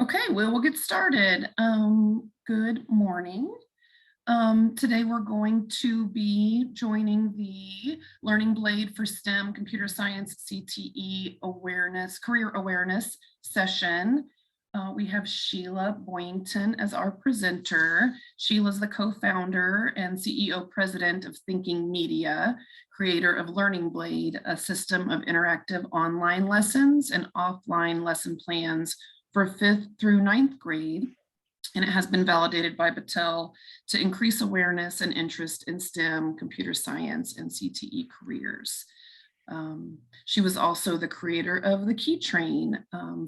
Okay, well, we'll get started. Good morning. Today we're going to be joining the Learning Blade for STEM Computer Science CTE awareness, career awareness session. We have Sheila Boyington as our presenter. Sheila's the co-founder and CEO president of Thinking Media, creator of Learning Blade, a system of interactive online lessons and offline lesson plans for 5th through 9th grade, and it has been validated by Battelle to increase awareness and interest in STEM, computer science, and CTE careers. She was also the creator of the key train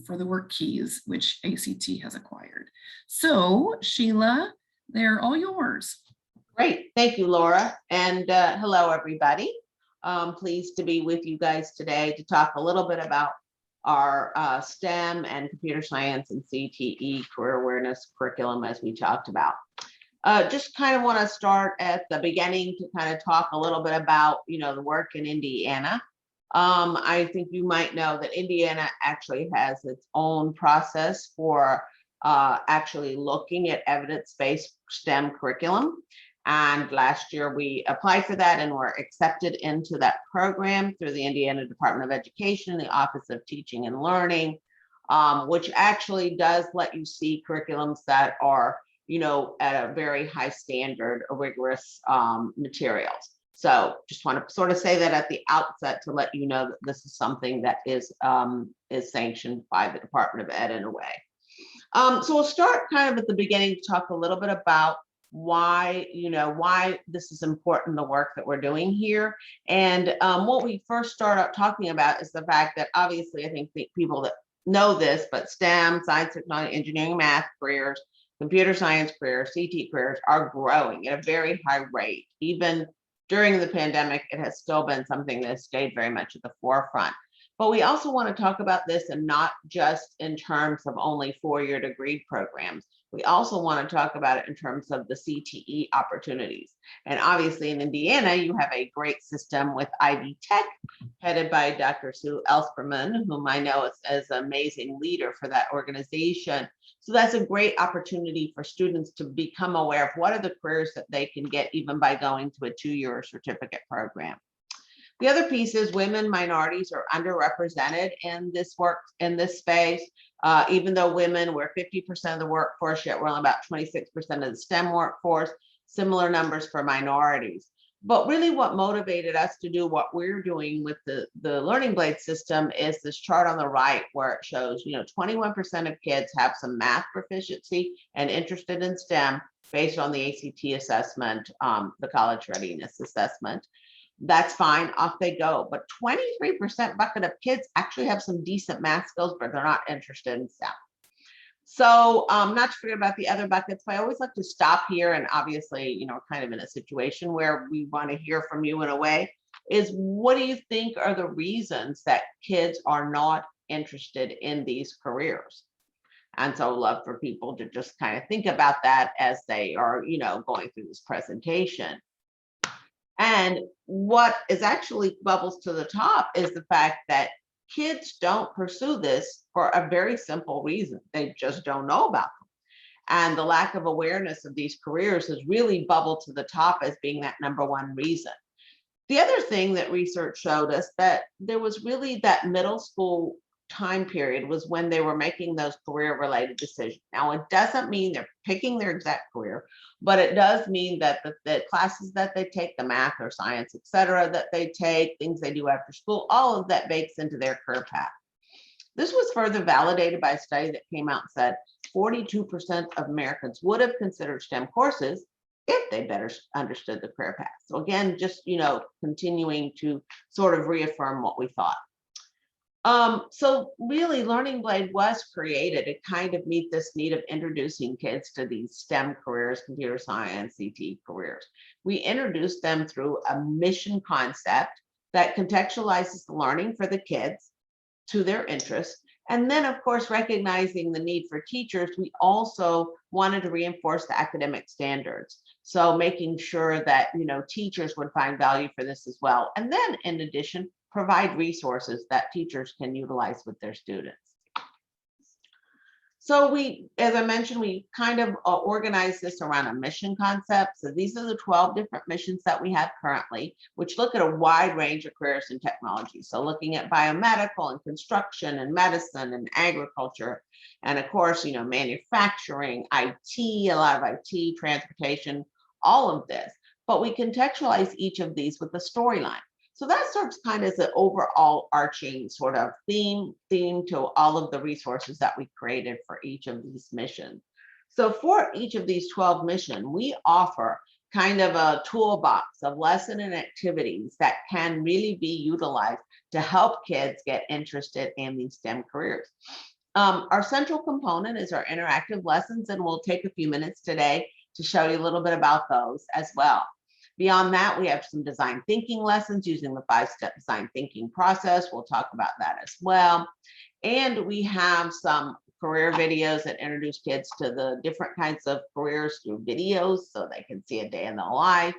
for the work keys, which ACT has acquired. So Sheila, they're all yours. Great, thank you, Laura. And hello, everybody. Pleased to be with you guys today to talk a little bit about our STEM and computer science and CTE career awareness curriculum, as we talked about. Just kind of want to start at the beginning to kind of talk a little bit about, the work in Indiana. I think you might know that Indiana actually has its own process for actually looking at evidence-based STEM curriculum. And last year we applied for that and were accepted into that program through the Indiana Department of Education, the Office of Teaching and Learning, which actually does let you see curriculums that are, at a very high standard, rigorous materials. So just want to sort of say that at the outset to let you know that this is something that is sanctioned by the Department of Ed in a way. So we'll start kind of at the beginning to talk a little bit about why this is important, the work that we're doing here. And what we first start out talking about is the fact that obviously I think the people that know this, but STEM, science, technology, engineering, math careers, computer science careers, CT careers are growing at a very high rate. Even during the pandemic, it has still been something that has stayed very much at the forefront. But we also want to talk about this and not just in terms of only four-year degree programs. We also want to talk about it in terms of the CTE opportunities. And obviously in Indiana, you have a great system with Ivy Tech, headed by Dr. Sue Ellspermann, whom I know as an amazing leader for that organization. So that's a great opportunity for students to become aware of what are the careers that they can get even by going to a two-year certificate program. The other piece is women, minorities are underrepresented in this work, in this space. Even though women were 50% of the workforce, yet we're only about 26% of the STEM workforce, similar numbers for minorities. But really what motivated us to do what we're doing with the Learning Blade system is this chart on the right where it shows, 21% of kids have some math proficiency and interested in STEM based on the ACT assessment, the college readiness assessment. That's fine, off they go. But 23% bucket of kids actually have some decent math skills, but they're not interested in STEM. So not to forget about the other buckets, but I always like to stop here and obviously, kind of in a situation where we want to hear from you in a way, is what do you think are the reasons that kids are not interested in these careers? And so I'd love for people to just kind of think about that as they are, going through this presentation. And what is actually bubbles to the top is the fact that kids don't pursue this for a very simple reason. They just don't know about them. And the lack of awareness of these careers has really bubbled to the top as being that number one reason. The other thing that research showed us that there was really that middle school time period was when they were making those career related decisions. Now, it doesn't mean they're picking their exact career, but it does mean that the classes that they take, the math or science, et cetera, that they take, things they do after school, all of that bakes into their career path. This was further validated by a study that came out and said 42% of Americans would have considered STEM courses if they better understood the career path. So again, just, continuing to sort of reaffirm what we thought. So really Learning Blade was created to kind of meet this need of introducing kids to these STEM careers, computer science, CT careers. We introduced them through a mission concept that contextualizes the learning for the kids to their interests. And then of course, recognizing the need for teachers, we also wanted to reinforce the academic standards. So making sure that, teachers would find value for this as well. And then in addition, provide resources that teachers can utilize with their students. So we, as I mentioned, we kind of organize this around a mission concept. So these are the 12 different missions that we have currently, which look at a wide range of careers and technology. So looking at biomedical and construction and medicine and agriculture, and of course, manufacturing, IT, a lot of IT, transportation, all of this. But we contextualize each of these with a storyline. So that serves kind of as an overall arching sort of theme to all of the resources that we created for each of these missions. So for each of these 12 missions, we offer kind of a toolbox of lesson and activities that can really be utilized to help kids get interested in these STEM careers. Our central component is our interactive lessons, and we'll take a few minutes today to show you a little bit about those as well. Beyond that, we have some design thinking lessons using the 5-step design thinking process. We'll talk about that as well. And we have some career videos that introduce kids to the different kinds of careers through videos so they can see a day in their life.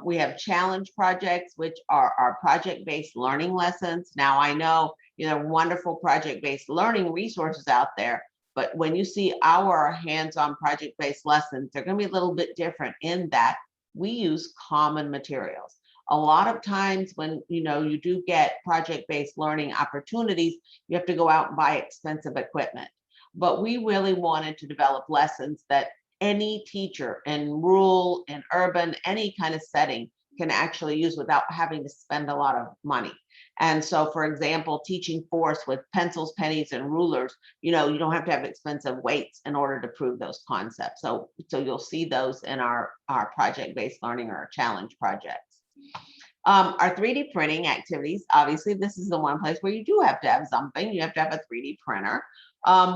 We have challenge projects, which are our project-based learning lessons. Now, I know there are wonderful project-based learning resources out there, but when you see our hands-on project-based lessons, they're going to be a little bit different in that we use common materials. A lot of times when you do get project-based learning opportunities, you have to go out and buy expensive equipment. But we really wanted to develop lessons that any teacher in rural and urban, any kind of setting can actually use without having to spend a lot of money. And so, for example, teaching force with pencils, pennies, and rulers, you don't have to have expensive weights in order to prove those concepts. So you'll see those in our project-based learning or our challenge projects. Our 3D printing activities, obviously, this is the one place where you do have to have something. You have to have a 3D printer,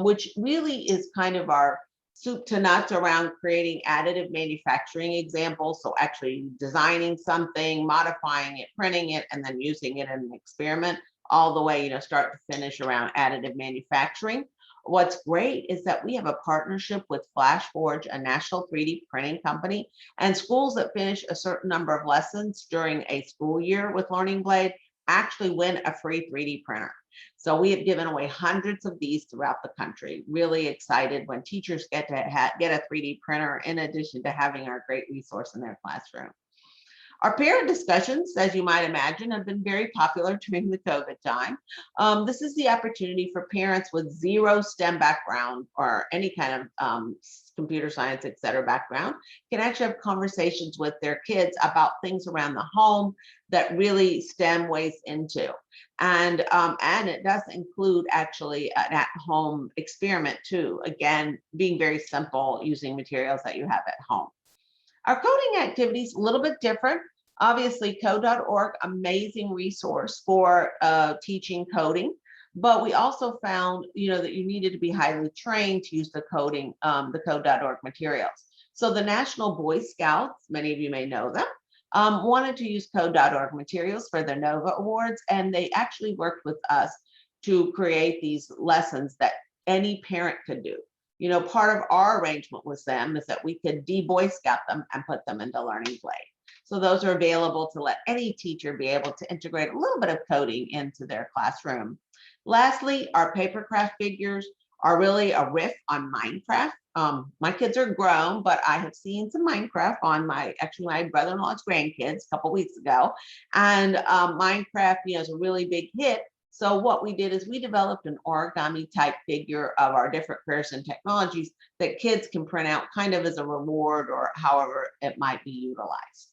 which really is kind of our soup to nuts around creating additive manufacturing examples. So actually designing something, modifying it, printing it, and then using it in an experiment, all the way, start to finish around additive manufacturing. What's great is that we have a partnership with FlashForge, a national 3D printing company, and schools that finish a certain number of lessons during a school year with Learning Blade actually win a free 3D printer. So we have given away hundreds of these throughout the country. Really excited when teachers get to get a 3D printer in addition to having our great resource in their classroom. Our parent discussions, as you might imagine, have been very popular during the COVID time. This is the opportunity for parents with zero STEM background or any kind of computer science, et cetera, background, can actually have conversations with their kids about things around the home that really STEM weighs into. And it does include actually an at-home experiment too. Again, being very simple, using materials that you have at home. Our coding activities, a little bit different. Obviously, code.org, amazing resource for teaching coding. But we also found, that you needed to be highly trained to use the code.org materials. So the National Boy Scouts, many of you may know them, wanted to use code.org materials for their NOVA Awards, and they actually worked with us to create these lessons that any parent could do. Part of our arrangement with them is that we could de-Boy Scout them and put them into Learning Blade. So those are available to let any teacher be able to integrate a little bit of coding into their classroom. Lastly, our Papercraft figures are really a riff on Minecraft. My kids are grown, but I have seen some Minecraft on my brother-in-law's grandkids a couple weeks ago. And Minecraft, is a really big hit. So what we did is we developed an origami type figure of our different careers and technologies that kids can print out kind of as a reward or however it might be utilized.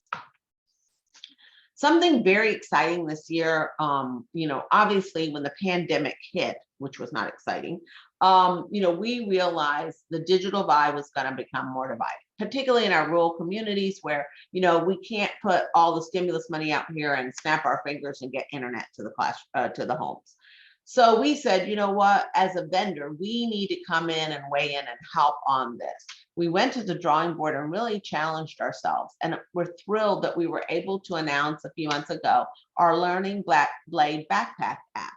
Something very exciting this year, obviously when the pandemic hit, which was not exciting, we realized the digital divide was going to become more divided, particularly in our rural communities where, we can't put all the stimulus money out here and snap our fingers and get internet to the homes. So we said, what, as a vendor, we need to come in and weigh in and help on this. We went to the drawing board and really challenged ourselves. And we're thrilled that we were able to announce a few months ago our Learning Blade Backpack app,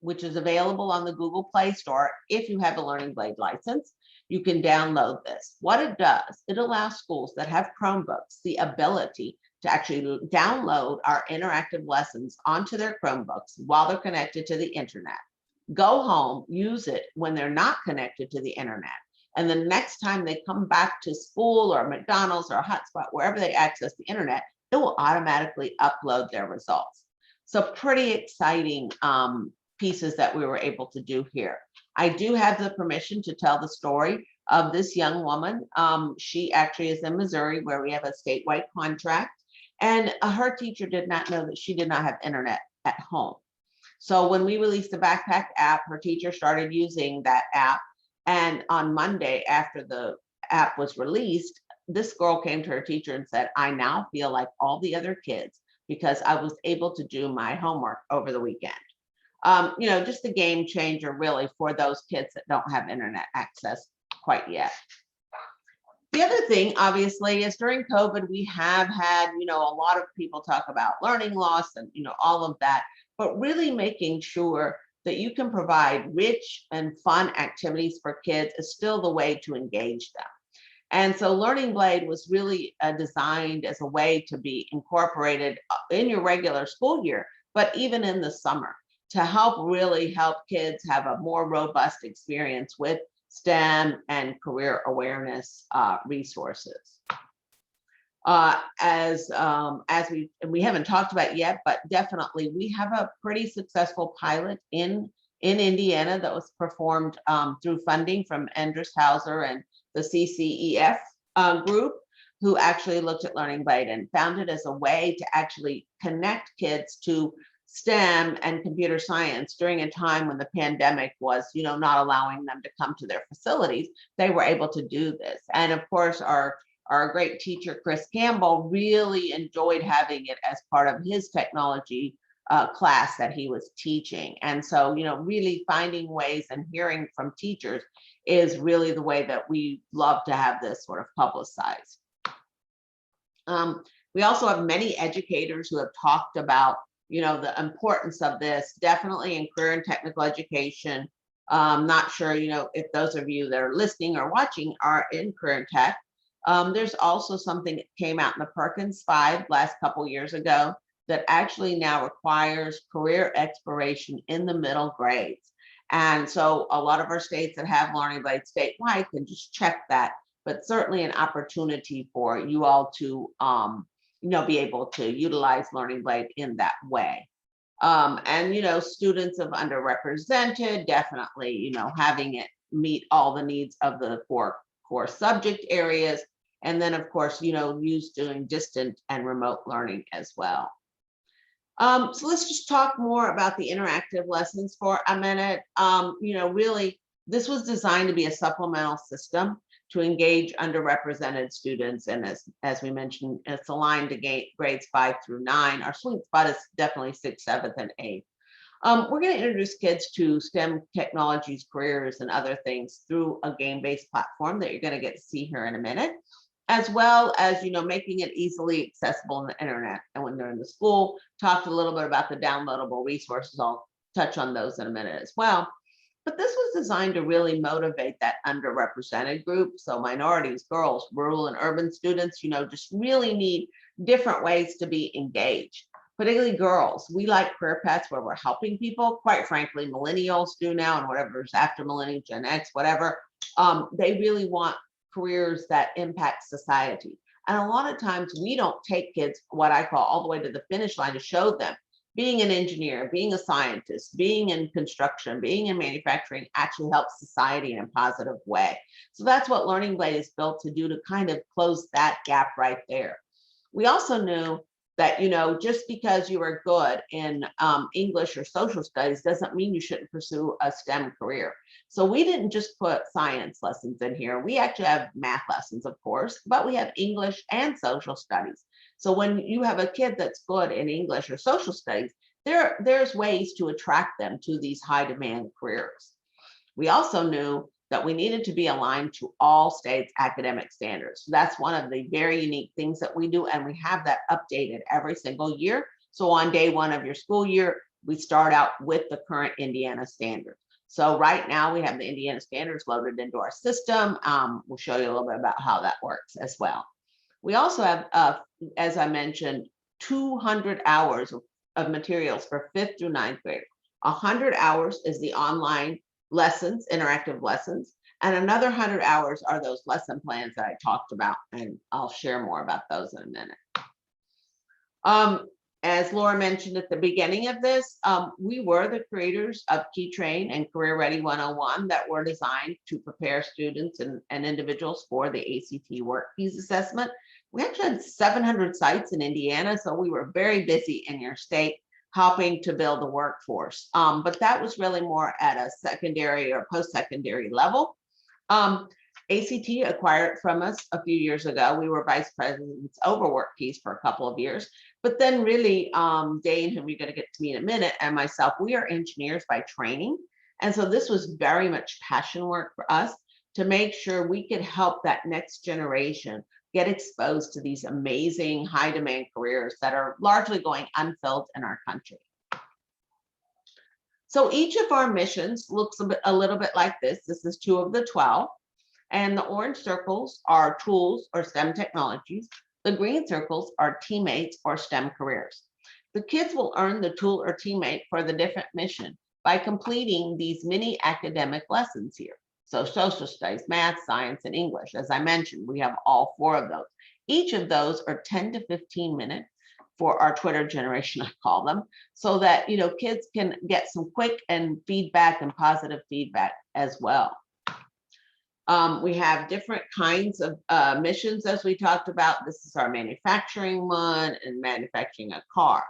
which is available on the Google Play Store. If you have a Learning Blade license, you can download this. What it does, it allows schools that have Chromebooks the ability to actually download our interactive lessons onto their Chromebooks while they're connected to the internet. go home, use it when they're not connected to the internet. And the next time they come back to school or McDonald's or a hotspot, wherever they access the internet, it will automatically upload their results. So pretty exciting pieces that we were able to do here. I do have the permission to tell the story of this young woman. She actually is in Missouri, where we have a statewide contract, and her teacher did not know that she did not have internet at home. So when we released the backpack app, her teacher started using that app. And on Monday, after the app was released, this girl came to her teacher and said, I now feel like all the other kids because I was able to do my homework over the weekend. Just a game changer really for those kids that don't have internet access quite yet. The other thing, obviously, is during COVID, we have had, a lot of people talk about learning loss and, all of that, but really making sure that you can provide rich and fun activities for kids is still the way to engage them. And so Learning Blade was really designed as a way to be incorporated in your regular school year, but even in the summer, to really help kids have a more robust experience with STEM and career awareness resources. As we haven't talked about yet, but definitely we have a pretty successful pilot in Indiana that was performed through funding from Andrus Hauser and the CCEF group, who actually looked at Learning Blade and found it as a way to actually connect kids to STEM and computer science during a time when the pandemic was, not allowing them to come to their facilities. They were able to do this. And of course, our great teacher, Chris Campbell, really enjoyed having it as part of his technology class that he was teaching. And so, really finding ways and hearing from teachers is really the way that we love to have this sort of publicized. We also have many educators who have talked about, the importance of this, definitely in career and technical education. Not sure, if those of you that are listening or watching are in career and tech. There's also something that came out in the Perkins V last couple years ago that actually now requires career exploration in the middle grades. And so a lot of our states that have Learning Blade statewide can just check that, but certainly an opportunity for you all to be able to utilize Learning Blade in that way. And students of underrepresented, definitely, having it meet all the needs of the core subject areas. And then of course, use doing distant and remote learning as well. So let's just talk more about the interactive lessons for a minute. Really, this was designed to be a supplemental system to engage underrepresented students. And as we mentioned, it's aligned to grades 5 through 9. Our sweet spot is definitely 6th, 7th, and 8th. We're going to introduce kids to STEM technologies, careers, and other things through a game-based platform that you're going to get to see here in a minute, as well as, making it easily accessible on the internet. And when they're in the school, talked a little bit about the downloadable resources. I'll touch on those in a minute as well. But this was designed to really motivate that underrepresented group. So minorities, girls, rural and urban students, just really need different ways to be engaged. Particularly girls, we like career paths where we're helping people. Quite frankly, millennials do now, and whatever's after millennial, Gen X, whatever. They really want careers that impact society. And a lot of times we don't take kids, what I call, all the way to the finish line to show them being an engineer, being a scientist, being in construction, being in manufacturing actually helps society in a positive way. So that's what Learning Blade is built to do, to kind of close that gap right there. We also knew that, just because you are good in English or social studies doesn't mean you shouldn't pursue a STEM career. So we didn't just put science lessons in here. We actually have math lessons, of course, but we have English and social studies. So when you have a kid that's good in English or social studies, there's ways to attract them to these high demand careers. We also knew that we needed to be aligned to all states' academic standards. So that's one of the very unique things that we do, and we have that updated every single year. So on day one of your school year, we start out with the current Indiana standards. So right now we have the Indiana standards loaded into our system. We'll show you a little bit about how that works as well. We also have, as I mentioned, 200 hours of materials for 5th through 9th grade. 100 hours is the online lessons, interactive lessons, and another 100 hours are those lesson plans that I talked about, and I'll share more about those in a minute. As Laura mentioned at the beginning of this, we were the creators of Key Train and Career Ready 101 that were designed to prepare students and individuals for the ACT Work Keys Assessment. We actually had 700 sites in Indiana, so we were very busy in your state helping to build the workforce. But that was really more at a secondary or post-secondary level. ACT acquired it from us a few years ago. We were vice presidents over Work Keys for a couple of years, but then really Dane, whom you're going to get to meet in a minute, and myself, we are engineers by training. And so this was very much passion work for us to make sure we could help that next generation get exposed to these amazing high demand careers that are largely going unfilled in our country. So each of our missions looks a little bit like this. This is 2 of the 12. And the orange circles are tools or STEM technologies. The green circles are teammates or STEM careers. The kids will earn the tool or teammate for the different mission by completing these mini academic lessons here. So social studies, math, science, and English. As I mentioned, we have all 4 of those. Each of those are 10 to 15 minutes for our Twitter generation, I call them, so that kids can get some quick and feedback and positive feedback as well. We have different kinds of missions, as we talked about. This is our manufacturing one and manufacturing a car.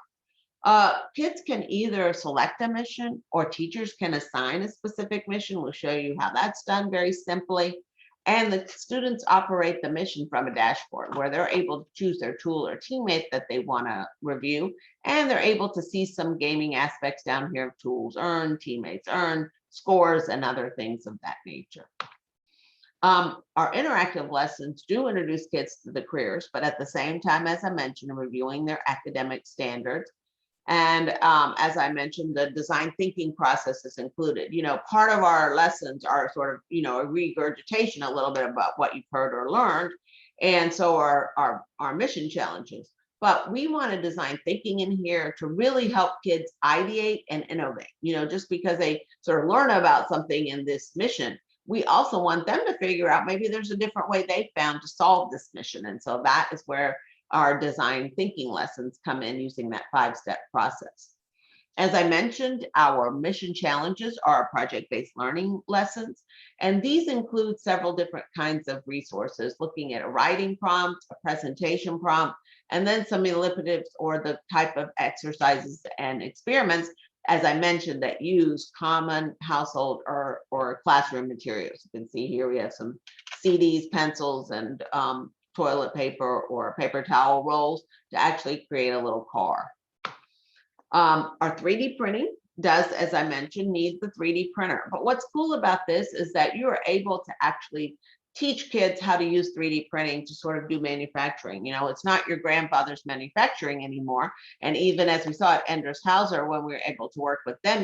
Kids can either select a mission or teachers can assign a specific mission. We'll show you how that's done very simply. And the students operate the mission from a dashboard where they're able to choose their tool or teammate that they want to review. And they're able to see some gaming aspects down here of tools earned, teammates earned, scores, and other things of that nature. Our interactive lessons do introduce kids to the careers, but at the same time, as I mentioned, reviewing their academic standards. And as I mentioned, the design thinking process is included. Part of our lessons are sort of, a regurgitation a little bit about what you've heard or learned. And so our mission challenges. But we want to design thinking in here to really help kids ideate and innovate. Just because they sort of learn about something in this mission, we also want them to figure out maybe there's a different way they found to solve this mission. And so that is where our design thinking lessons come in using that 5-step process. As I mentioned, our mission challenges are project-based learning lessons, and these include several different kinds of resources, looking at a writing prompt, a presentation prompt, and then some manipulatives or the type of exercises and experiments, as I mentioned, that use common household or classroom materials. You can see here we have some CDs, pencils, and toilet paper or paper towel rolls to actually create a little car. Our 3D printing does, as I mentioned, need the 3D printer. But what's cool about this is that you are able to actually teach kids how to use 3D printing to sort of do manufacturing. It's not your grandfather's manufacturing anymore. And even as we saw at Enders Hauser, when we were able to work with them,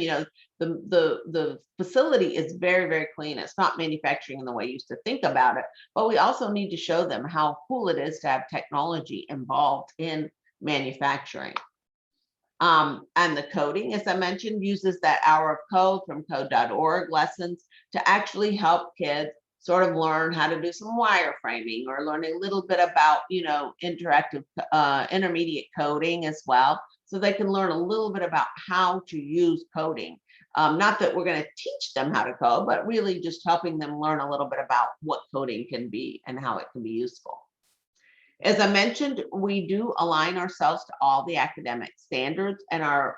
the facility is very, very clean. It's not manufacturing in the way you used to think about it, but we also need to show them how cool it is to have technology involved in manufacturing. And the coding, as I mentioned, uses that hour of code from code.org lessons to actually help kids sort of learn how to do some wireframing or learn a little bit about, interactive intermediate coding as well. So they can learn a little bit about how to use coding. Not that we're going to teach them how to code, but really just helping them learn a little bit about what coding can be and how it can be useful. As I mentioned, we do align ourselves to all the academic standards, and our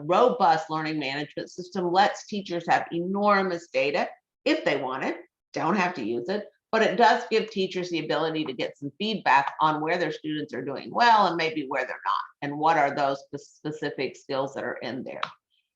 robust learning management system lets teachers have enormous data if they want it. Don't have to use it, but it does give teachers the ability to get some feedback on where their students are doing well and maybe where they're not, and what are those specific skills that are in there.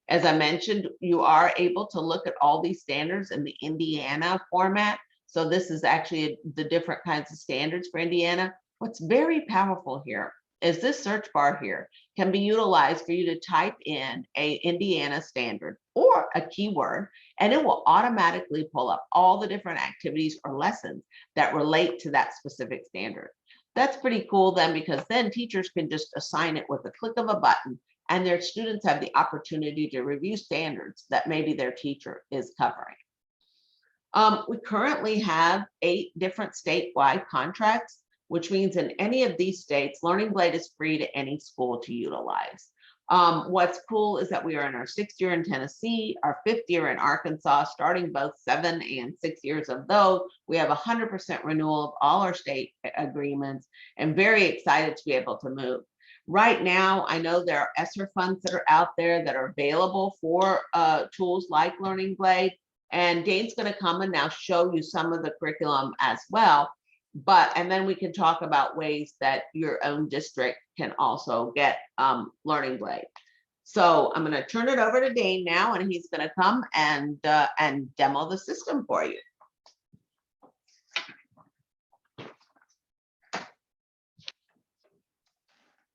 As I mentioned, you are able to look at all these standards in the Indiana format. So this is actually the different kinds of standards for Indiana. What's very powerful here is this search bar here can be utilized for you to type in a Indiana standard or a keyword, and it will automatically pull up all the different activities or lessons that relate to that specific standard. That's pretty cool then, because then teachers can just assign it with a click of a button and their students have the opportunity to review standards that maybe their teacher is covering. We currently have 8 different statewide contracts, which means in any of these states, Learning Blade is free to any school to utilize. What's cool is that we are in our 6th year in Tennessee, our 5th year in Arkansas, starting both 7 and 6 years of those. We have 100% renewal of all our state agreements, and very excited to be able to move. Right now, I know there are ESSER funds that are out there that are available for tools like Learning Blade, and Dane's going to come and now show you some of the curriculum as well. And then we can talk about ways that your own district can also get Learning Blade. So I'm going to turn it over to Dane now, and he's going to come and demo the system for you.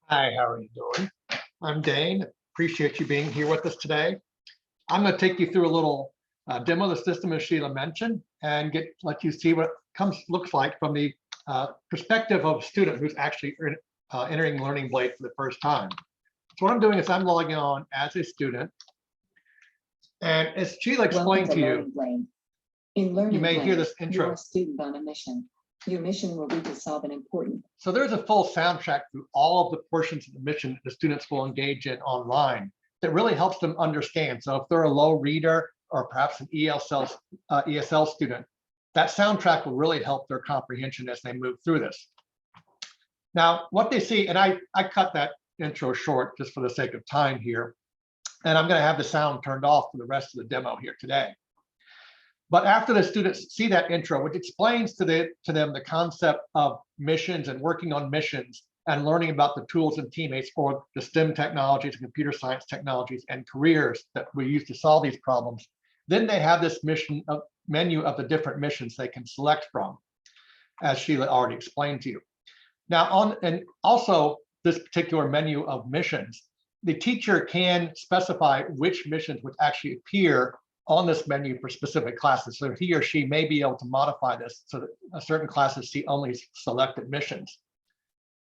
Hi, how are you doing? I'm Dane. Appreciate you being here with us today. I'm going to take you through a little demo of the system, as Sheila mentioned, and let you see what looks like from the perspective of a student who's actually entering Learning Blade for the first time. So what I'm doing is I'm logging on as a student, and as Sheila explained to you, you may hear this intro. You're a student on a mission. Your mission will be to solve an important. So there's a full soundtrack through all of the portions of the mission that the students will engage in online that really helps them understand. So if they're a low reader or perhaps an ESL student, that soundtrack will really help their comprehension as they move through this. Now, what they see, and I cut that intro short just for the sake of time here, and I'm going to have the sound turned off for the rest of the demo here today. But after the students see that intro, which explains to them the concept of missions and working on missions and learning about the tools and teammates for the STEM technologies, computer science technologies, and careers that we use to solve these problems, then they have this menu of the different missions they can select from, as Sheila already explained to you. Now, and also this particular menu of missions, the teacher can specify which missions would actually appear on this menu for specific classes. So he or she may be able to modify this so that certain classes see only selected missions.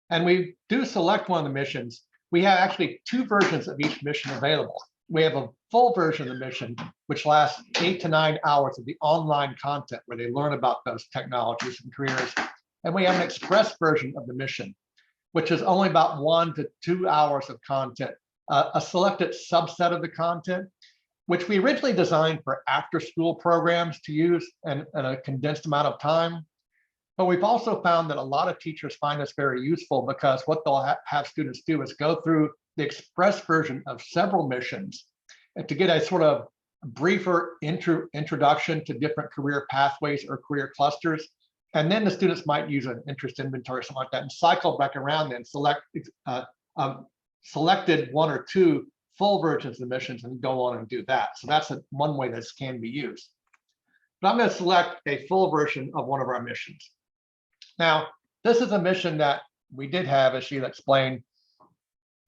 And we do select one of the missions. We have actually 2 versions of each mission available. We have a full version of the mission, which lasts 8 to 9 hours of the online content where they learn about those technologies and careers. And we have an express version of the mission, which is only about 1 to 2 hours of content, a selected subset of the content, which we originally designed for after-school programs to use in a condensed amount of time. But we've also found that a lot of teachers find this very useful because what they'll have students do is go through the express version of several missions and to get a sort of briefer introduction to different career pathways or career clusters. And then the students might use an interest inventory or something like that and cycle back around and select selected 1 or 2 full versions of the missions and go on and do that. So that's one way this can be used. But I'm going to select a full version of one of our missions. Now, this is a mission that we did have, as Sheila explained,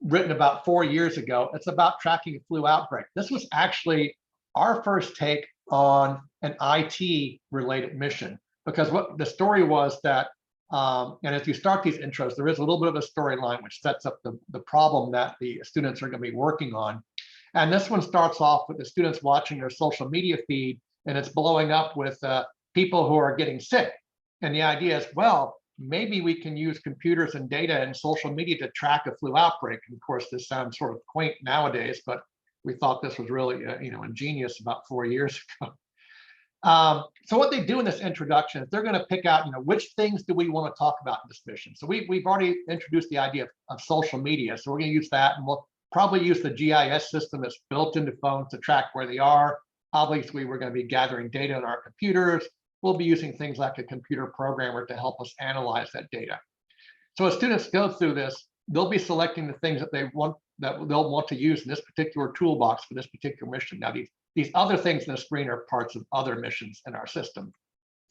written about 4 years ago. It's about tracking a flu outbreak. This was actually our first take on an IT related mission, because what the story was that, and if you start these intros, there is a little bit of a storyline which sets up the problem that the students are going to be working on. And this one starts off with the students watching their social media feed, and it's blowing up with people who are getting sick. And the idea is, well, maybe we can use computers and data and social media to track a flu outbreak. And of course, this sounds sort of quaint nowadays, but we thought this was really, ingenious about 4 years ago. So what they do in this introduction is they're going to pick out, which things do we want to talk about in this mission. So we've already introduced the idea of social media. So we're going to use that, and we'll probably use the GIS system that's built into phones to track where they are. Obviously, we're going to be gathering data on our computers. We'll be using things like a computer programmer to help us analyze that data. So as students go through this, they'll be selecting the things that they'll want to use in this particular toolbox for this particular mission. Now, these other things in the screen are parts of other missions in our system.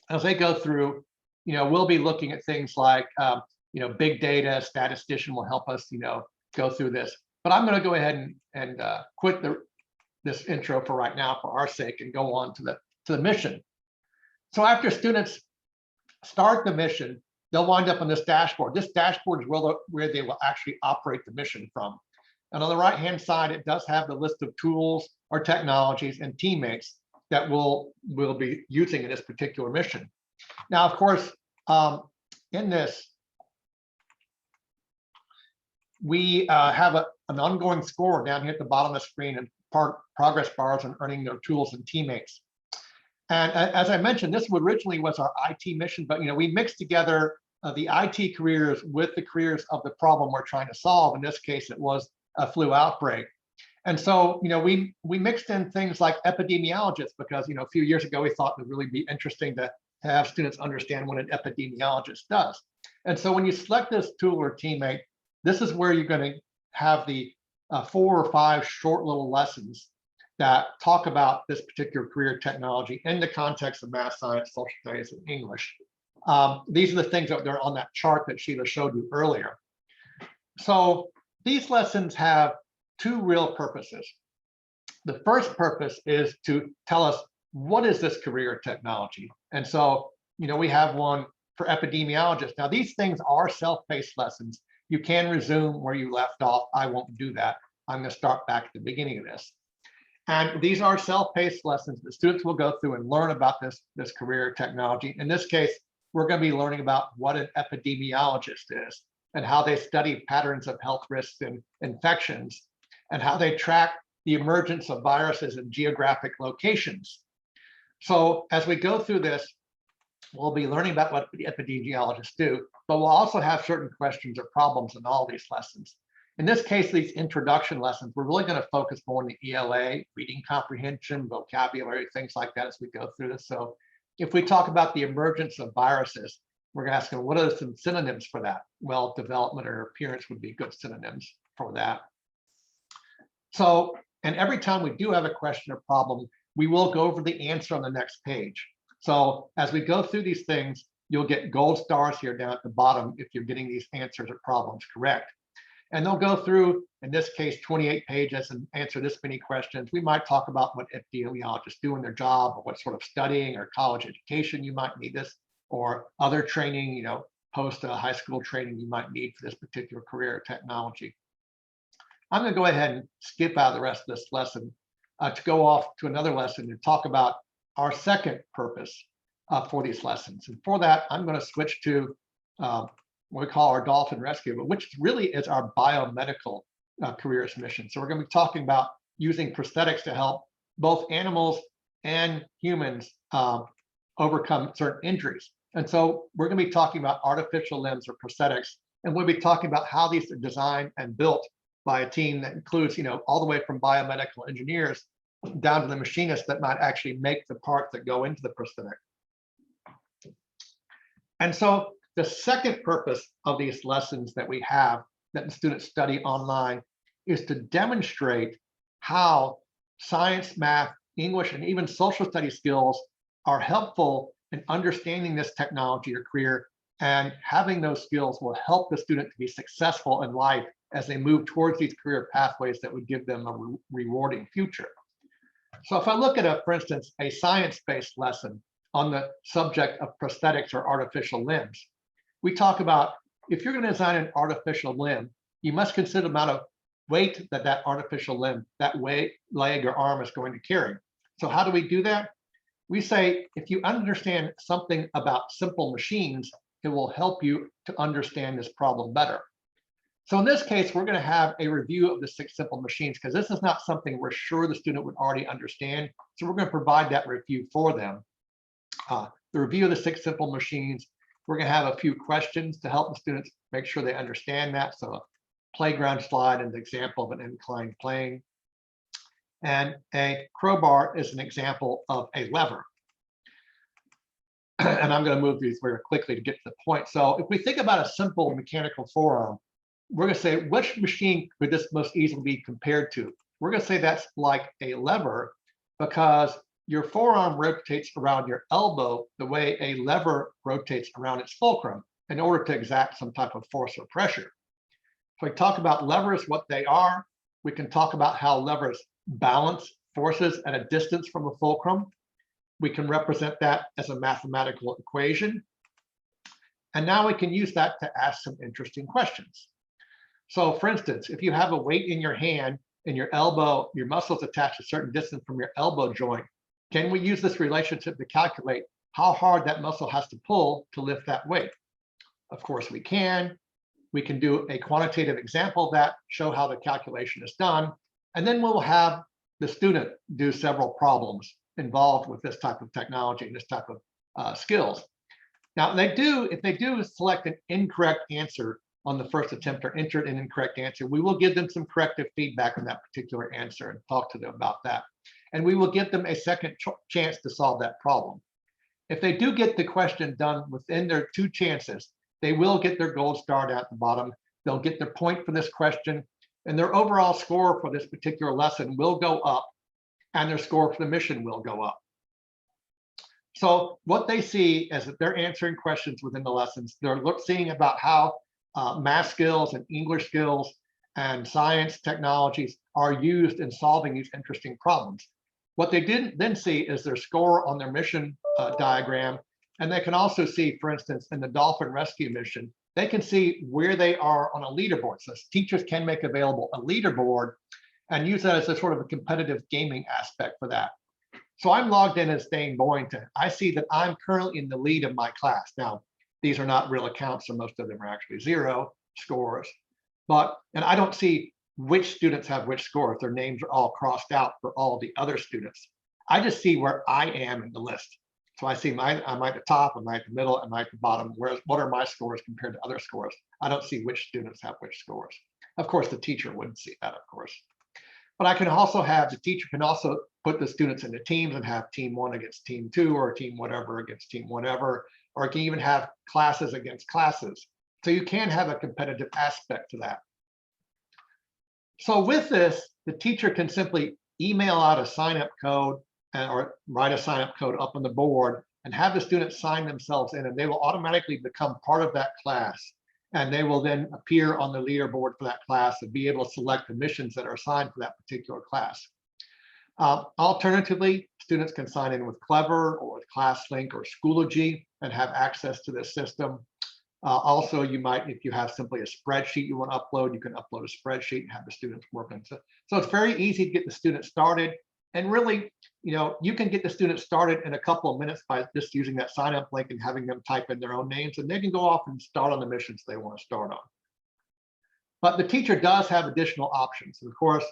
As they go through, we'll be looking at things like, big data. Statistician will help us, go through this. But I'm going to go ahead and quit this intro for right now for our sake and go on to the mission. So after students start the mission, they'll wind up on this dashboard. This dashboard is where they will actually operate the mission from. And on the right-hand side, it does have the list of tools or technologies and teammates that we'll be using in this particular mission. Now, of course, in this, we have an ongoing score down here at the bottom of the screen and progress bars on earning their tools and teammates. And as I mentioned, this originally was our IT mission, but we mixed together the IT careers with the careers of the problem we're trying to solve. In this case, it was a flu outbreak. And so, we mixed in things like epidemiologists because, a few years ago, we thought it would really be interesting to have students understand what an epidemiologist does. And so when you select this tool or teammate, this is where you're going to have the 4 or 5 short little lessons that talk about this particular career technology in the context of math, science, social studies, and English. These are the things that are on that chart that Sheila showed you earlier. So these lessons have 2 real purposes. The first purpose is to tell us, what is this career technology? And so, we have one for epidemiologists. Now, these things are self-paced lessons. You can resume where you left off. I won't do that. I'm going to start back at the beginning of this. And these are self-paced lessons that students will go through and learn about this career technology. In this case, we're going to be learning about what an epidemiologist is and how they study patterns of health risks and infections and how they track the emergence of viruses in geographic locations. So as we go through this, we'll be learning about what the epidemiologists do, but we'll also have certain questions or problems in all these lessons. In this case, these introduction lessons, we're really going to focus more on the ELA, reading comprehension, vocabulary, things like that as we go through this. So if we talk about the emergence of viruses, we're going to ask them, what are some synonyms for that? Well, development or appearance would be good synonyms for that. So, and every time we do have a question or problem, we will go over the answer on the next page. So as we go through these things, you'll get gold stars here down at the bottom if you're getting these answers or problems correct. And they'll go through, in this case, 28 pages and answer this many questions. We might talk about what epidemiologists do in their job, or what sort of studying or college education you might need this, or other training, post high school training you might need for this particular career or technology. I'm going to go ahead and skip out the rest of this lesson to go off to another lesson and talk about our second purpose for these lessons. And for that, I'm going to switch to what we call our dolphin rescue, but which really is our biomedical careers mission. So we're going to be talking about using prosthetics to help both animals and humans overcome certain injuries. And so we're going to be talking about artificial limbs or prosthetics, and we'll be talking about how these are designed and built by a team that includes, all the way from biomedical engineers down to the machinists that might actually make the parts that go into the prosthetic. And so the second purpose of these lessons that we have that the students study online is to demonstrate how science, math, English, and even social studies skills are helpful in understanding this technology or career, and having those skills will help the student to be successful in life as they move towards these career pathways that would give them a rewarding future. So if I look at, for instance, a science-based lesson on the subject of prosthetics or artificial limbs, we talk about, if you're going to design an artificial limb, you must consider the amount of weight that artificial limb, that leg or arm is going to carry. So how do we do that? We say, if you understand something about simple machines, it will help you to understand this problem better. So in this case, we're going to have a review of the 6 simple machines, because this is not something we're sure the student would already understand. So we're going to provide that review for them. The review of the 6 simple machines, we're going to have a few questions to help the students make sure they understand that. So a playground slide is an example of an inclined plane. And a crowbar is an example of a lever. And I'm going to move these very quickly to get to the point. So if we think about a simple mechanical forearm, we're going to say, which machine could this most easily be compared to? We're going to say that's like a lever, because your forearm rotates around your elbow the way a lever rotates around its fulcrum in order to exact some type of force or pressure. So we talk about levers, what they are. We can talk about how levers balance forces at a distance from the fulcrum. We can represent that as a mathematical equation. And now we can use that to ask some interesting questions. So for instance, if you have a weight in your hand and your elbow, your muscles attached a certain distance from your elbow joint, can we use this relationship to calculate how hard that muscle has to pull to lift that weight? Of course we can. We can do a quantitative example of that, show how the calculation is done, and then we'll have the student do several problems involved with this type of technology and this type of skills. Now, if they do select an incorrect answer on the first attempt or enter an incorrect answer, we will give them some corrective feedback on that particular answer and talk to them about that. And we will give them a second chance to solve that problem. If they do get the question done within their 2 chances, they will get their gold star at the bottom. They'll get their point for this question, and their overall score for this particular lesson will go up, and their score for the mission will go up. So what they see is that they're answering questions within the lessons. They're seeing about how math skills and English skills and science technologies are used in solving these interesting problems. What they didn't then see is their score on their mission diagram. And they can also see, for instance, in the dolphin rescue mission, they can see where they are on a leaderboard. So teachers can make available a leaderboard and use that as a sort of a competitive gaming aspect for that. So I'm logged in as Dane Boyington. I see that I'm currently in the lead of my class. Now, these are not real accounts, so most of them are actually 0 scores. And I don't see which students have which scores. Their names are all crossed out for all the other students. I just see where I am in the list. So I see am I at the top, am I at the middle, am I at the bottom? What are my scores compared to other scores? I don't see which students have which scores. Of course, the teacher wouldn't see that, of course. But I can also have, the teacher can also put the students into teams and have team 1 against team 2 or team whatever against team whatever, or it can even have classes against classes. So you can have a competitive aspect to that. So with this, the teacher can simply email out a sign-up code or write a sign-up code up on the board and have the students sign themselves in, and they will automatically become part of that class. And they will then appear on the leaderboard for that class and be able to select the missions that are assigned for that particular class. Alternatively, students can sign in with Clever or with ClassLink or Schoology and have access to this system. Also, you might, if you have simply a spreadsheet you want to upload, you can upload a spreadsheet and have the students work on it. So it's very easy to get the students started. And really, you can get the students started in a couple of minutes by just using that sign up link and having them type in their own names, and they can go off and start on the missions they want to start on. But the teacher does have additional options. And of course,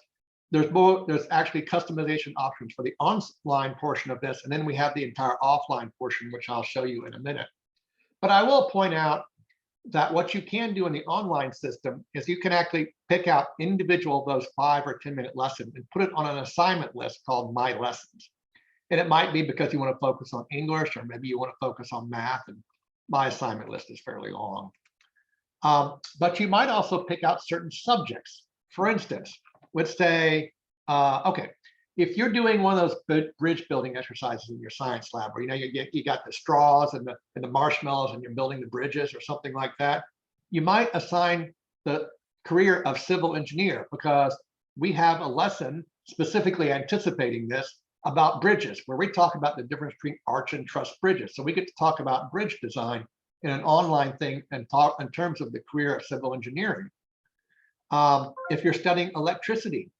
there's actually customization options for the online portion of this, and then we have the entire offline portion, which I'll show you in a minute. But I will point out that what you can do in the online system is you can actually pick out individual of those 5 or 10-minute lessons and put it on an assignment list called My Lessons. And it might be because you want to focus on English, or maybe you want to focus on math, and my assignment list is fairly long. But you might also pick out certain subjects. For instance, let's say, okay, if you're doing one of those bridge building exercises in your science lab, where you got the straws and the marshmallows and you're building the bridges or something like that, you might assign the career of civil engineer, because we have a lesson specifically anticipating this about bridges, where we talk about the difference between arch and truss bridges. So we get to talk about bridge design in an online thing and talk in terms of the career of civil engineering. If you're studying electricity,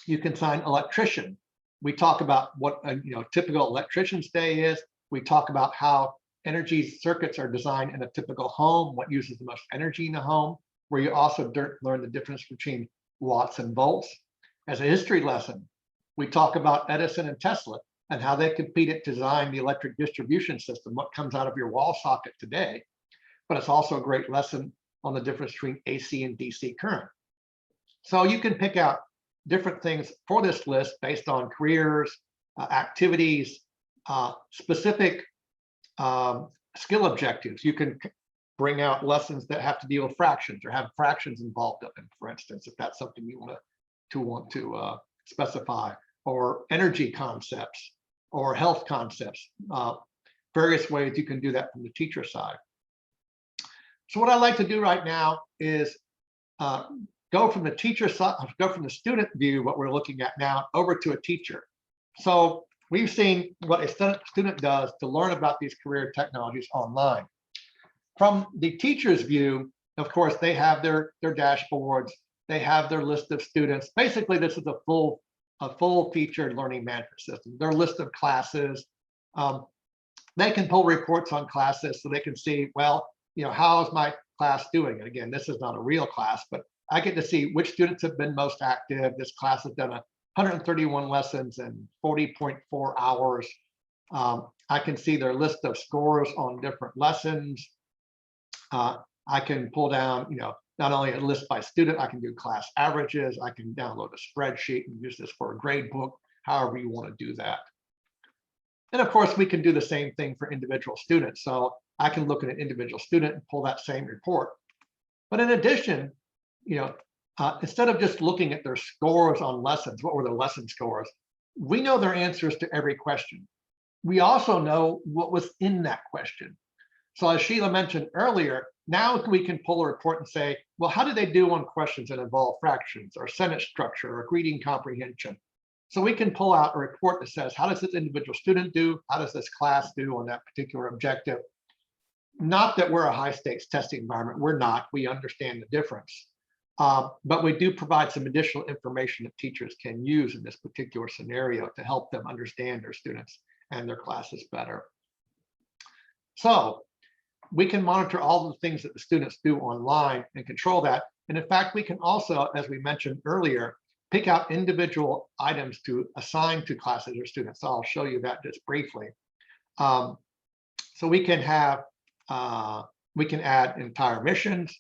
you can sign electrician. We talk about what a typical electrician's day is. We talk about how energy circuits are designed in a typical home, what uses the most energy in the home, where you also learn the difference between watts and volts. As a history lesson, we talk about Edison and Tesla and how they competed to design the electric distribution system, what comes out of your wall socket today. But it's also a great lesson on the difference between AC and DC current. So you can pick out different things for this list based on careers, activities, specific skill objectives. You can bring out lessons that have to deal with fractions or have fractions involved in them, for instance, if that's something you want to specify, or energy concepts or health concepts, various ways you can do that from the teacher side. So what I like to do right now is go from the teacher side, go from the student view, what we're looking at now, over to a teacher. So we've seen what a student does to learn about these career technologies online. From the teacher's view, Of course, they have their dashboards, they have their list of students. Basically, this is a full featured learning management system. Their list of classes. They can pull reports on classes so they can see, well, how is my class doing? And again, this is not a real class, but I get to see which students have been most active. This class has done 131 lessons in 40.4 hours. I can see their list of scores on different lessons. I can pull down, not only a list by student, I can do class averages. I can download a spreadsheet and use this for a grade book, however you want to do that. And of course, we can do the same thing for individual students. So I can look at an individual student and pull that same report. But in addition, instead of just looking at their scores on lessons, what were their lesson scores? We know their answers to every question. We also know what was in that question. So as Sheila mentioned earlier, now we can pull a report and say, well, how did they do on questions that involve fractions or sentence structure or reading comprehension? So we can pull out a report that says, how does this individual student do? How does this class do on that particular objective? Not that we're a high stakes testing environment. We're not. We understand the difference. But we do provide some additional information that teachers can use in this particular scenario to help them understand their students and their classes better. So we can monitor all the things that the students do online and control that. And in fact, we can also, as we mentioned earlier, pick out individual items to assign to classes or students. So I'll show you that just briefly. So we can have, we can add entire missions.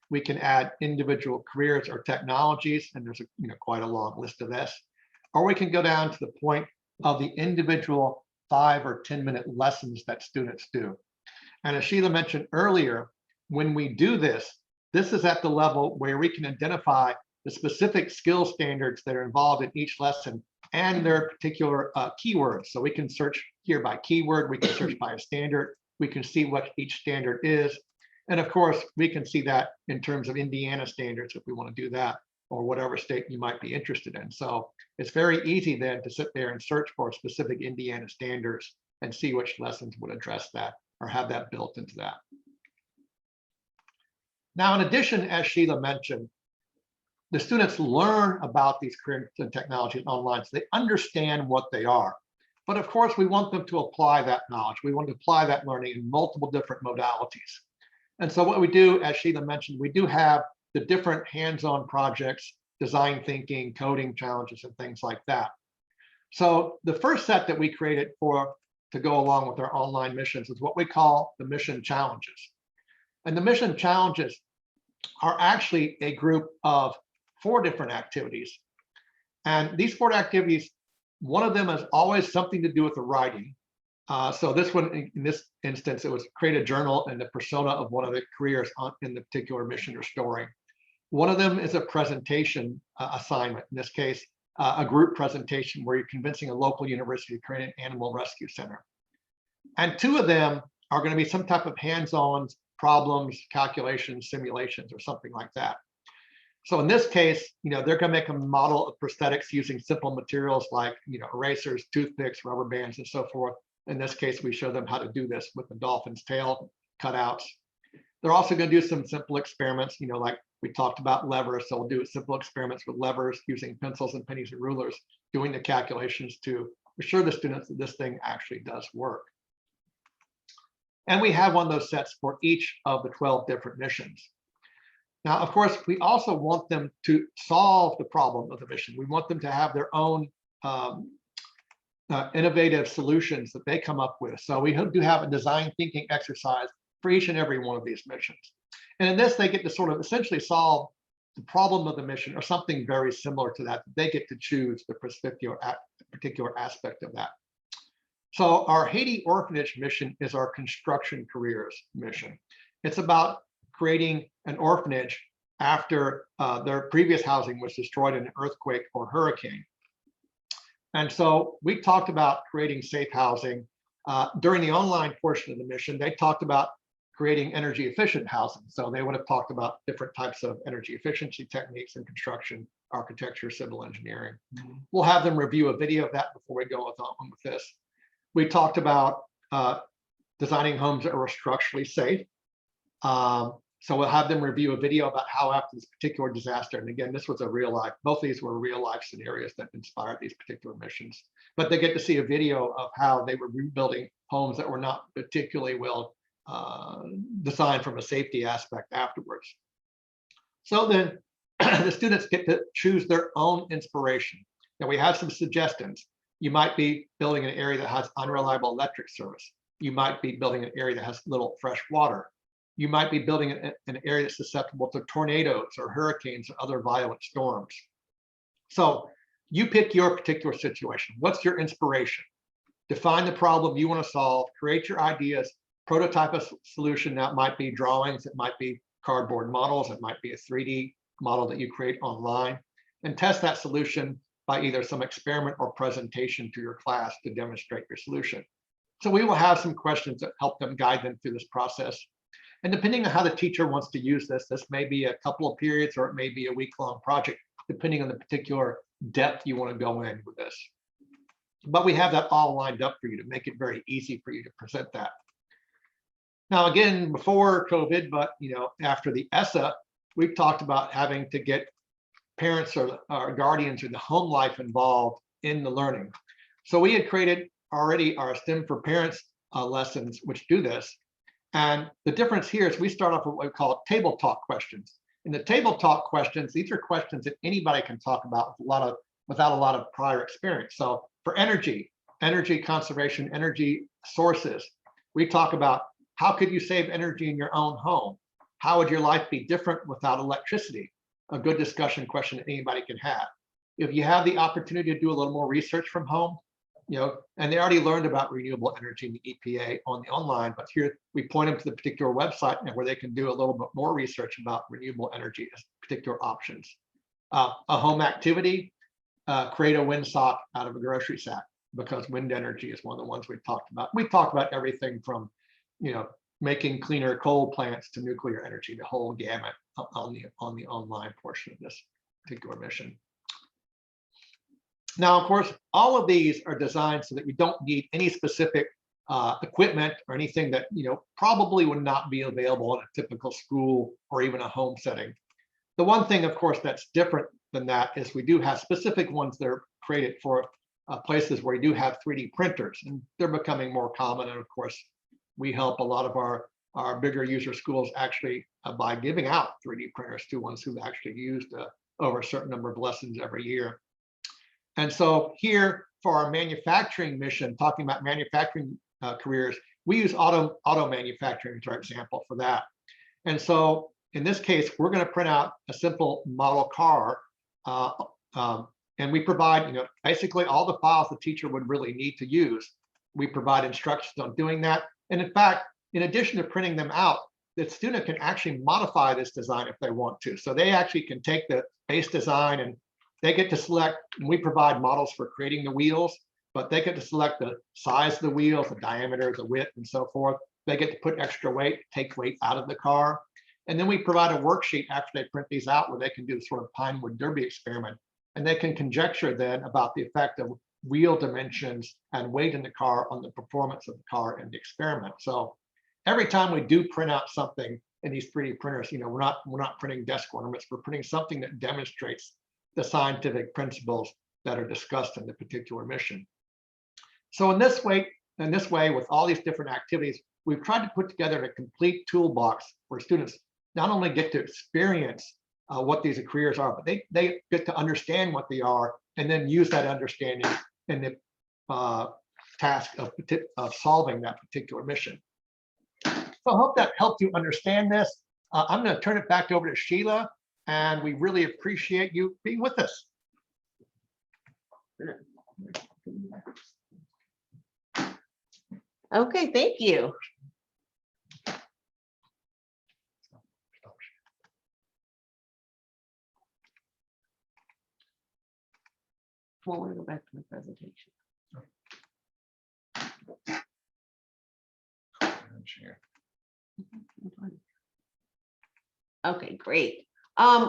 We can add individual careers or technologies, and there's quite a long list of this. Or we can go down to the point of the individual 5 or 10-minute lessons that students do. And as Sheila mentioned earlier, when we do this, this is at the level where we can identify the specific skill standards that are involved in each lesson and their particular keywords. So we can search here by keyword, we can search by a standard, we can see what each standard is. And of course, we can see that in terms of Indiana standards if we want to do that, or whatever state you might be interested in. So it's very easy then to sit there and search for specific Indiana standards and see which lessons would address that or have that built into that. Now, in addition, as Sheila mentioned, the students learn about these careers and technologies online, so they understand what they are. But of course, we want them to apply that knowledge. We want to apply that learning in multiple different modalities. And so what we do, as Sheila mentioned, we do have the different hands-on projects, design thinking, coding challenges, and things like that. So the first set that we created to go along with our online missions is what we call the mission challenges. And the mission challenges are actually a group of 4 different activities. And these 4 activities, one of them is always something to do with the writing. So this one, in this instance, it was create a journal and the persona of one of the careers in the particular mission or story. One of them is a presentation assignment. In this case, a group presentation where you're convincing a local university to create an animal rescue center. And 2 of them are going to be some type of hands-on problems, calculations, simulations, or something like that. So in this case, they're going to make a model of prosthetics using simple materials like, erasers, toothpicks, rubber bands, and so forth. In this case, we show them how to do this with the dolphin's tail cutouts. They're also going to do some simple experiments, like we talked about levers. So we'll do simple experiments with levers using pencils and pennies and rulers, doing the calculations to assure the students that this thing actually does work. And we have one of those sets for each of the 12 different missions. Now, of course, we also want them to solve the problem of the mission. We want them to have their own innovative solutions that they come up with. So we do have a design thinking exercise for each and every one of these missions. And in this, they get to sort of essentially solve the problem of the mission or something very similar to that. They get to choose the particular aspect of that. So our Haiti Orphanage mission is our construction careers mission. It's about creating an orphanage after their previous housing was destroyed in an earthquake or hurricane. And so we talked about creating safe housing. During the online portion of the mission, they talked about creating energy efficient housing. So they would have talked about different types of energy efficiency techniques in construction, architecture, civil engineering. We'll have them review a video of that before we go on with this. We talked about designing homes that were structurally safe. So we'll have them review a video about how after this particular disaster, and again, this was a real life, both of these were real life scenarios that inspired these particular missions, but they get to see a video of how they were rebuilding homes that were not particularly well designed from a safety aspect afterwards. So then the students get to choose their own inspiration. Now we have some suggestions. You might be building an area that has unreliable electric service. You might be building an area that has little fresh water. You might be building an area that's susceptible to tornadoes or hurricanes or other violent storms. So you pick your particular situation. What's your inspiration? Define the problem you want to solve, create your ideas, prototype a solution. That might be drawings, it might be cardboard models, it might be a 3D model that you create online, and test that solution by either some experiment or presentation to your class to demonstrate your solution. So we will have some questions that help them, guide them through this process. And depending on how the teacher wants to use this may be a couple of periods or it may be a week-long project, depending on the particular depth you want to go in with this. But we have that all lined up for you to make it very easy for you to present that. Now, again, before COVID, but after the ESSA, we've talked about having to get parents or guardians or the home life involved in the learning. So we had created already our STEM for Parents lessons, which do this. And the difference here is we start off with what we call table talk questions. In the table talk questions, these are questions that anybody can talk about without a lot of prior experience. So for energy conservation, energy sources, we talk about how could you save energy in your own home? How would your life be different without electricity? A good discussion question that anybody can have. If you have the opportunity to do a little more research from home, and they already learned about renewable energy in the EPA on the online, but here we point them to the particular website where they can do a little bit more research about renewable energy as particular options. A home activity, create a wind sock out of a grocery sack, because wind energy is one of the ones we've talked about. We talked about everything from, making cleaner coal plants to nuclear energy, the whole gamut on the online portion of this particular mission. Now, of course, all of these are designed so that you don't need any specific equipment or anything that probably would not be available in a typical school or even a home setting. The one thing, of course, that's different than that is we do have specific ones that are created for places where you do have 3D printers, and they're becoming more common. And of course, we help a lot of our bigger user schools actually by giving out 3D printers to ones who've actually used over a certain number of lessons every year. And so here for our manufacturing mission, talking about manufacturing careers, we use auto manufacturing as our example for that. And so in this case, we're going to print out a simple model car, and we provide basically all the files the teacher would really need to use. We provide instructions on doing that. And in fact, in addition to printing them out, the student can actually modify this design if they want to. So they actually can take the base design and they get to select, and we provide models for creating the wheels, but they get to select the size of the wheels, the diameter, the width, and so forth. They get to put extra weight, take weight out of the car. And then we provide a worksheet after they print these out where they can do sort of Pinewood Derby experiment. And they can conjecture then about the effect of wheel dimensions and weight in the car on the performance of the car in the experiment. So every time we do print out something in these 3D printers, we're not printing desk ornaments, we're printing something that demonstrates the scientific principles that are discussed in the particular mission. So in this way, with all these different activities, we've tried to put together a complete toolbox where students not only get to experience what these careers are, but they get to understand what they are and then use that understanding in the task of solving that particular mission. So I hope that helped you understand this. I'm going to turn it back over to Sheila, and we really appreciate you being with us. Okay, thank you. Well, we'll go back to the presentation. Okay, great.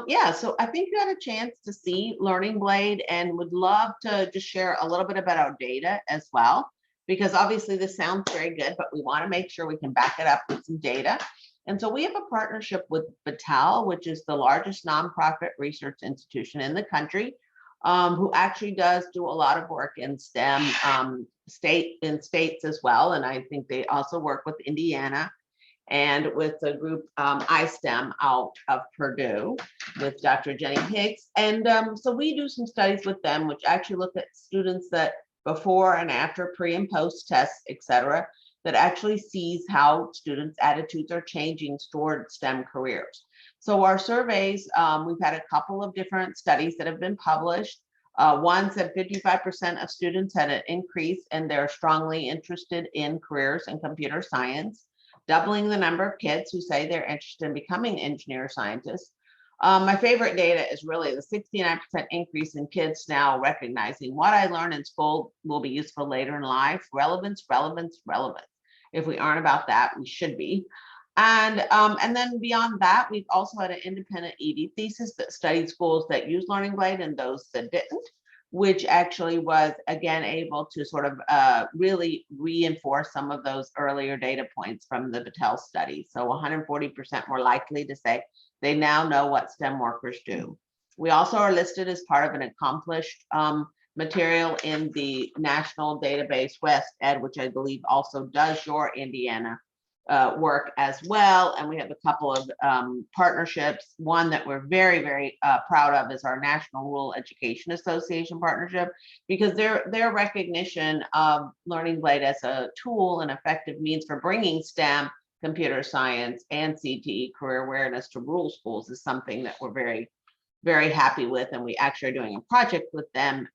Yeah, so I think you had a chance to see Learning Blade and would love to just share a little bit about our data as well. because obviously this sounds very good, but we want to make sure we can back it up with some data. And so we have a partnership with Battelle, which is the largest nonprofit research institution in the country, who actually does do a lot of work in STEM states as well. And I think they also work with Indiana and with the group iSTEM out of Purdue with Dr. Jenny Hicks. And so we do some studies with them, which actually look at students that before and after pre and post tests, et cetera, that actually sees how students' attitudes are changing toward STEM careers. So our surveys, we've had a couple of different studies that have been published. One said 55% of students had an increase and they're strongly interested in careers in computer science, doubling the number of kids who say they're interested in becoming engineer scientists. My favorite data is really the 69% increase in kids now recognizing what I learn in school will be useful later in life. Relevance, relevance, relevance. If we aren't about that, we should be. And then beyond that, we've also had an independent ED thesis that studied schools that use Learning Blade and those that didn't, which actually was, again, able to sort of really reinforce some of those earlier data points from the Battelle study. So 140% more likely to say they now know what STEM workers do. We also are listed as part of an accomplished material in the national database WestEd, which I believe also does your Indiana work as well. And we have a couple of partnerships. One that we're very, very proud of is our National Rural Education Association partnership, because their recognition of Learning Blade as a tool and effective means for bringing STEM, computer science, and CTE career awareness to rural schools is something that we're very, very happy with. And we actually are doing a project with them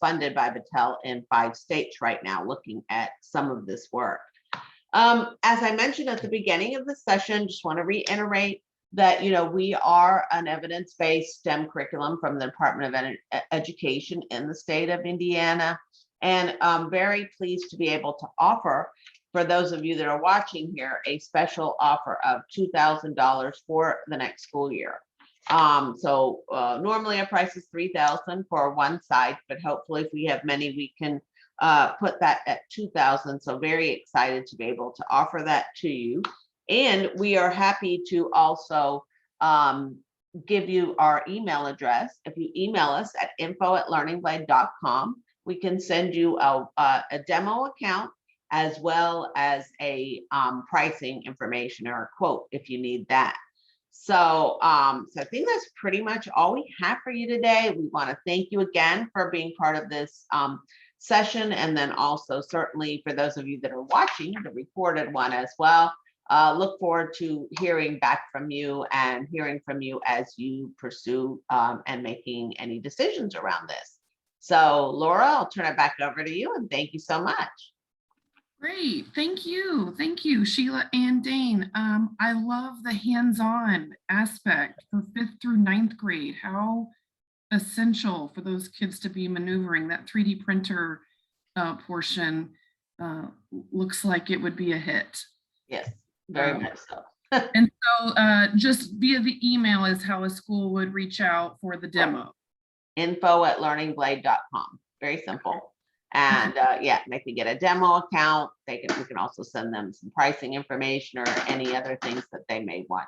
funded by Battelle in 5 states right now, looking at some of this work. As I mentioned at the beginning of the session, just want to reiterate that, you know, we are an evidence-based STEM curriculum from the Department of Education in the state of Indiana. And I'm very pleased to be able to offer, for those of you that are watching here, a special offer of $2,000 for the next school year. Normally our price is $3,000 for one side, but hopefully if we have many, we can put that at $2,000. So very excited to be able to offer that to you. And we are happy to also give you our email address. If you email us at info@learningblade.com, we can send you a demo account as well as a pricing information or a quote if you need that. So I think that's pretty much all we have for you today. We want to thank you again for being part of this session, and then also certainly for those of you that are watching the recorded one as well. Look forward to hearing back from you and hearing from you as you pursue and making any decisions around this. So Laura, I'll turn it back over to you, and thank you so much. Great, thank you, Sheila and Dane. I love the hands-on aspect for 5th through 9th grade. How essential for those kids to be maneuvering that 3D printer portion. Looks like it would be a hit. Yes, very much so. And so just via the email is how a school would reach out for the demo. info@learningblade.com. Very simple. And yeah, they can get a demo account. We can also send them some pricing information or any other things that they may want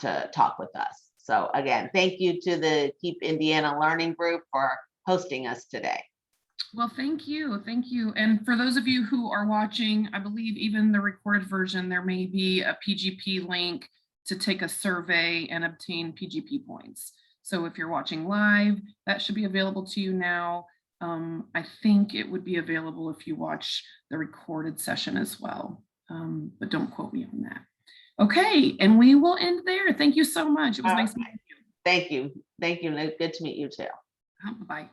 to talk with us. So again, thank you to the Keep Indiana Learning Group for hosting us today. Well, thank you. And for those of you who are watching, I believe even the recorded version, there may be a PGP link to take a survey and obtain PGP points. So if you're watching live, that should be available to you now. I think it would be available if you watch the recorded session as well, but don't quote me on that. Okay, and we will end there. Thank you so much. It was nice meeting you. Thank you. Good to meet you too. Bye-bye.